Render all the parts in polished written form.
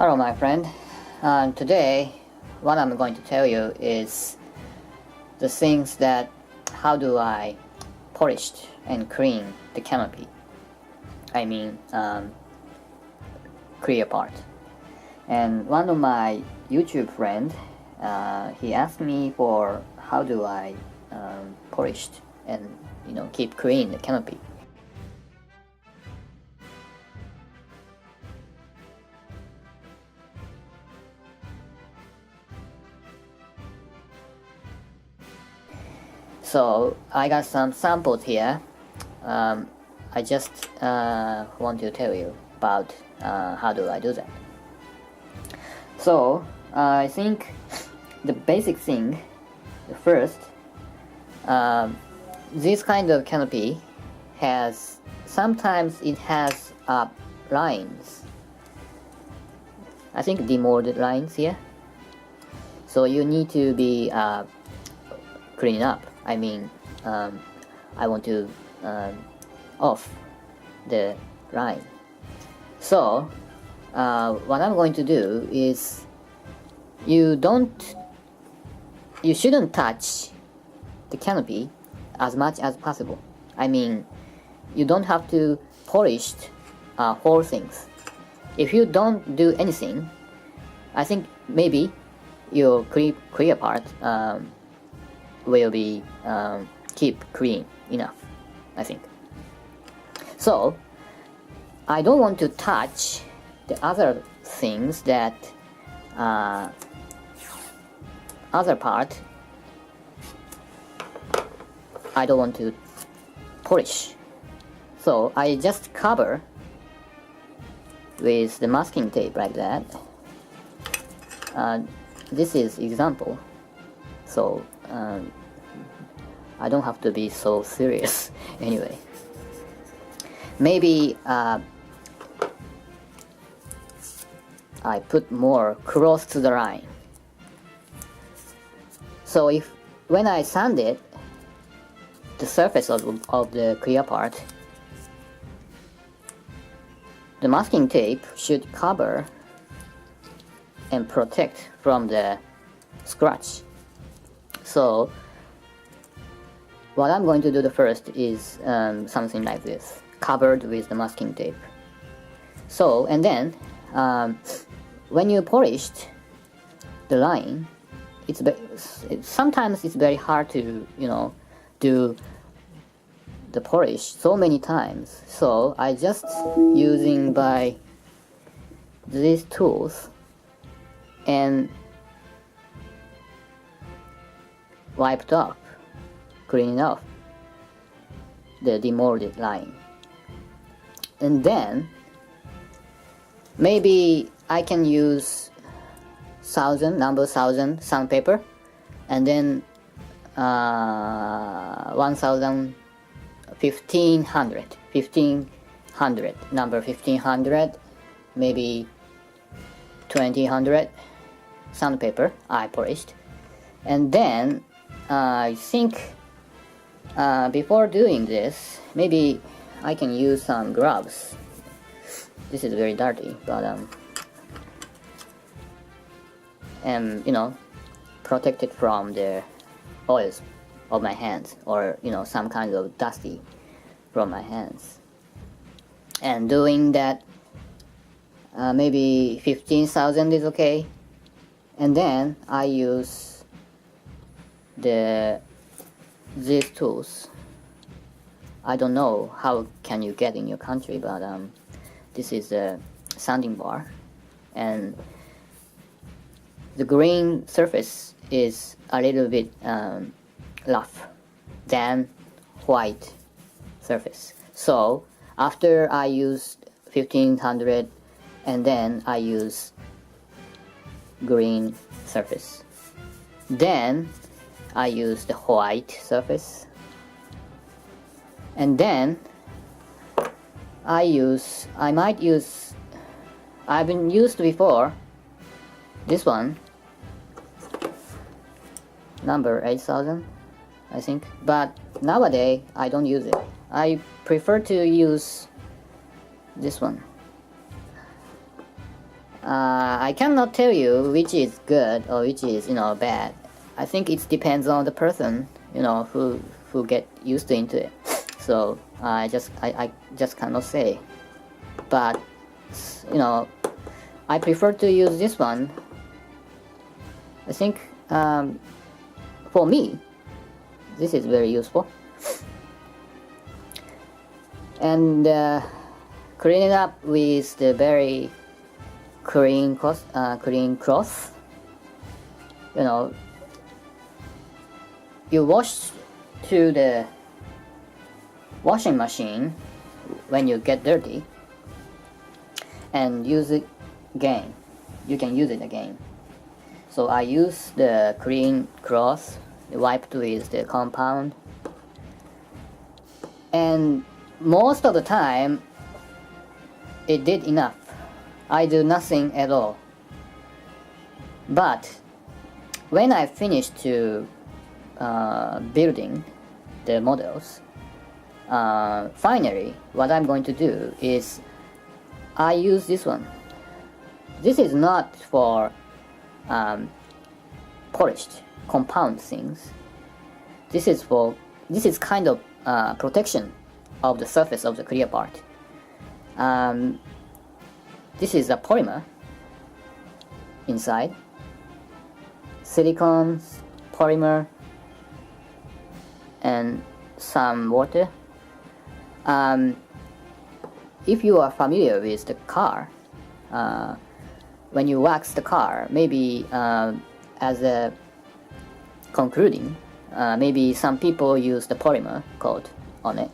Hello my friend, today what I'm going to tell you is the things that how do I polish and clean the canopy. I mean clear part. And one of my YouTube friend, he asked me for how do I polish and keep clean the canopy. So I got some samples here. I just want to tell you about how do I do that. So I think the basic thing, the first, this kind of canopy has, sometimes it has lines. I think demolded lines here. So you need to be clean up. I mean, I want to off the line. So what I'm going to do is you shouldn't touch the canopy as much as possible. I mean, you don't have to polish whole things. If you don't do anything, I think maybe your clear part will be keep clean enough, I think. So I don't want to touch the other things that other part I don't want to polish. So I just cover with the masking tape like that. This is example. So I don't have to be so serious anyway. Maybe I put more close to the line. So when I sand it, the surface of the clear part, the masking tape should cover and protect from the scratch. So what I'm going to do the first is something like this, covered with the masking tape. So, and then when you polished the line, sometimes it's very hard to do the polish so many times. So I just using by these tools and wiped off, cleaning off the demolded line. And then maybe I can use number 1000 sandpaper, and then 1500, number 1500, maybe 2000 sandpaper I polished. And then I think before doing this, maybe I can use some gloves. This is very dirty, but protected from the oils of my hands, or some kind of dusty from my hands. And doing that, maybe 15,000 is okay. And then I use these tools. I don't know how can you get in your country, but this is a sanding bar, and the green surface is a little bit rough than white surface. So after I use 1500, and then I use green surface, then I use the white surface, and then I've been used before this one, number 8000, I think, but nowadays I don't use it. I prefer to use this one. I cannot tell you which is good or which is bad. I think it depends on the person who get used to into it. So I just cannot say. But I prefer to use this one. I think for me this is very useful. And clean it up with the very clean cloth. You wash to the washing machine when you get dirty and use it again. You can use it again. So I use the clean cloth wiped with the compound, and most of the time it did enough. I do nothing at all. But when I finish to building the models, finally what I'm going to do is I use this one. This is not for polished compound things. This is kind of protection of the surface of the clear part. This is a polymer inside, silicone, polymer, and some water. If you are familiar with the car, when you wax the car, maybe as a concluding, maybe some people use the polymer coat on it.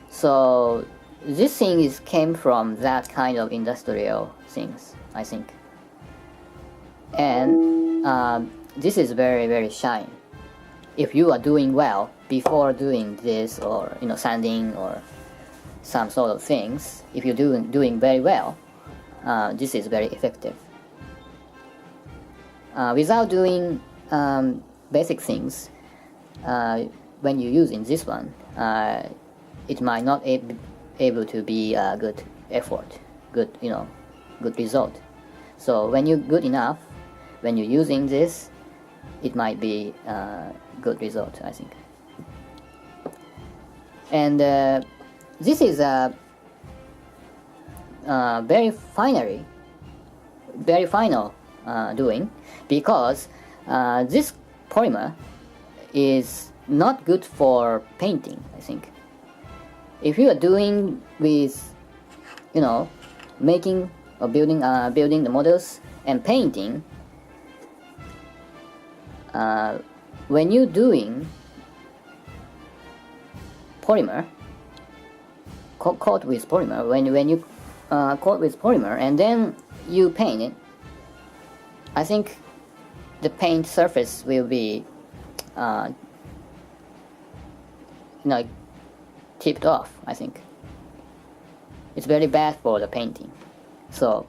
So this thing came from that kind of industrial things, I think. And this is very, very shiny. If you are doing well before doing this, or sanding or some sort of things, if you're doing very well, this is very effective. Without doing basic things, when you're using this one, it might not able to be a good effort, good result. So when you're good enough, when you're using this, it might be a good result, I think. And this is a very final doing, because this polymer is not good for painting, I think. If you are doing with making or building the models and painting, when you're doing polymer, coat with polymer, when you coat with polymer and then you paint it, I think the paint surface will be tipped off. I think it's very bad for the painting. So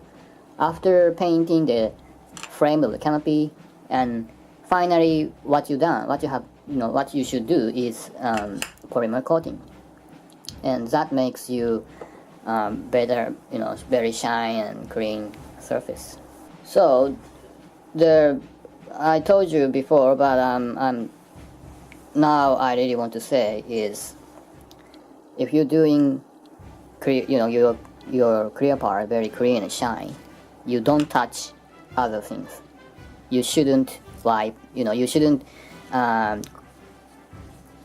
after painting the frame of the canopy, and finally what you should do is polymer coating, and that makes you better, very shiny and clean surface. So I told you before, but now I really want to say is, if you're doing your clear part very clean and shiny, you don't touch other things. You shouldn't wipe, you shouldn't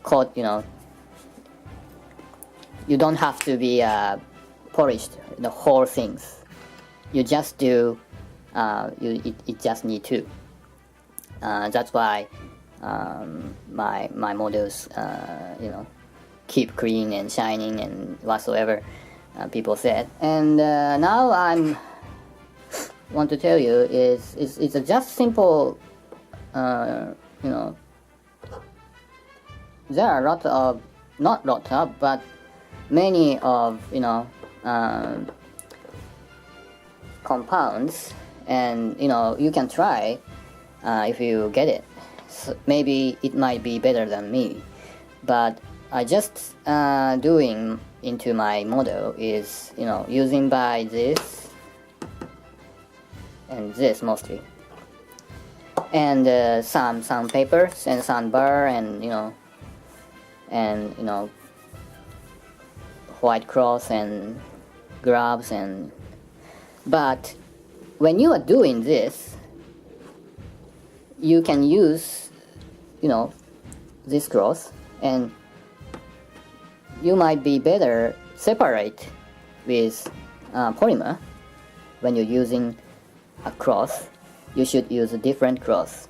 coat, you don't have to be polished the whole things. You just do it just need to. That's why my models keep clean and shining and whatsoever people said. And now I want to tell you it's a just simple there are but many of compounds, and you can try if you get it. So maybe it might be better than me, but I just doing into my model is using by this and this mostly, and some papers and some bar and white cloth and gloves but when you are doing this, you can use this cloth, and you might be better separate with polymer. When you're using a cloth, you should use a different cloth.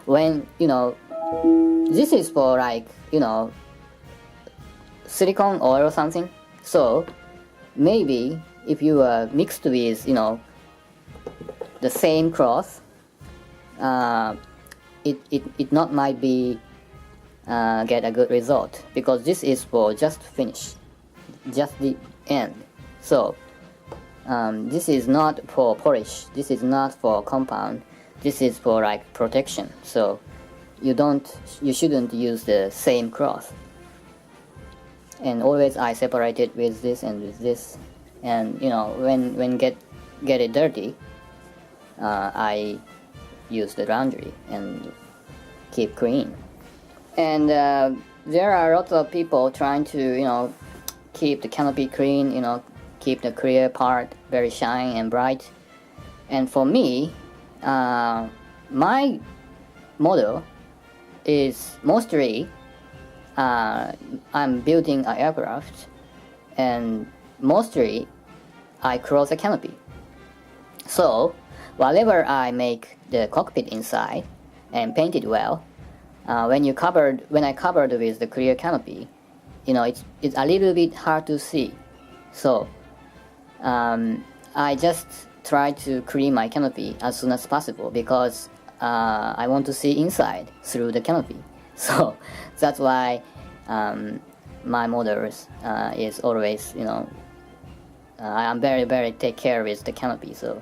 When this is for like silicone oil or something, so maybe if you are mixed with the same cloth, it not might be get a good result, because this is for just finish, just the end. So this is not for polish, this is not for compound, this is for like protection. So you shouldn't use the same cloth. And always I separate it with this and with this, and when get it dirty, I use the laundry and keep clean. And there are lots of people trying to keep the canopy clean, keep the clear part very shiny and bright. And for me, my model is mostly I'm building an aircraft, and mostly I close the canopy. So whatever I make the cockpit inside and paint it well, when I covered with the clear canopy, it's a little bit hard to see. So I just try to clean my canopy as soon as possible, because I want to see inside through the canopy. So that's why my models is always I'm very take care with the canopy. So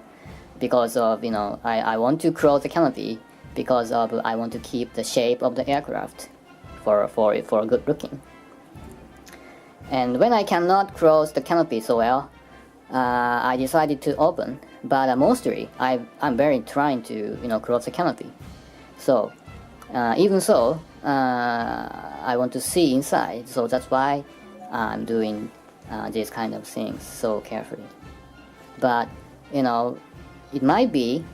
because of I want to close the canopy, because of I want to keep the shape of the aircraft for good looking. And when I cannot close the canopy so well, I decided to open, but mostly I'm very trying to close the canopy. So even so, I want to see inside, so that's why I'm doing these kind of things so carefully. But it might be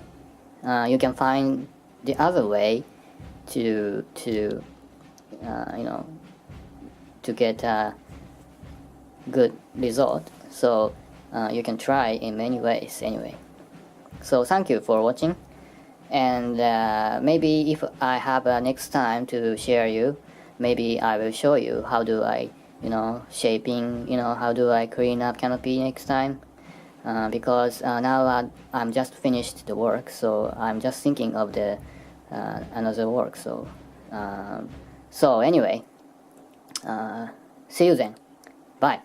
you can find the other way to get a good result. So you can try in many ways anyway. So thank you for watching, and maybe if I have next time to share you, maybe I will show you how do I shaping, how do I clean up canopy next time, because now I'm just finished the work, so I'm just thinking of the another work. So so anyway, see you then, bye.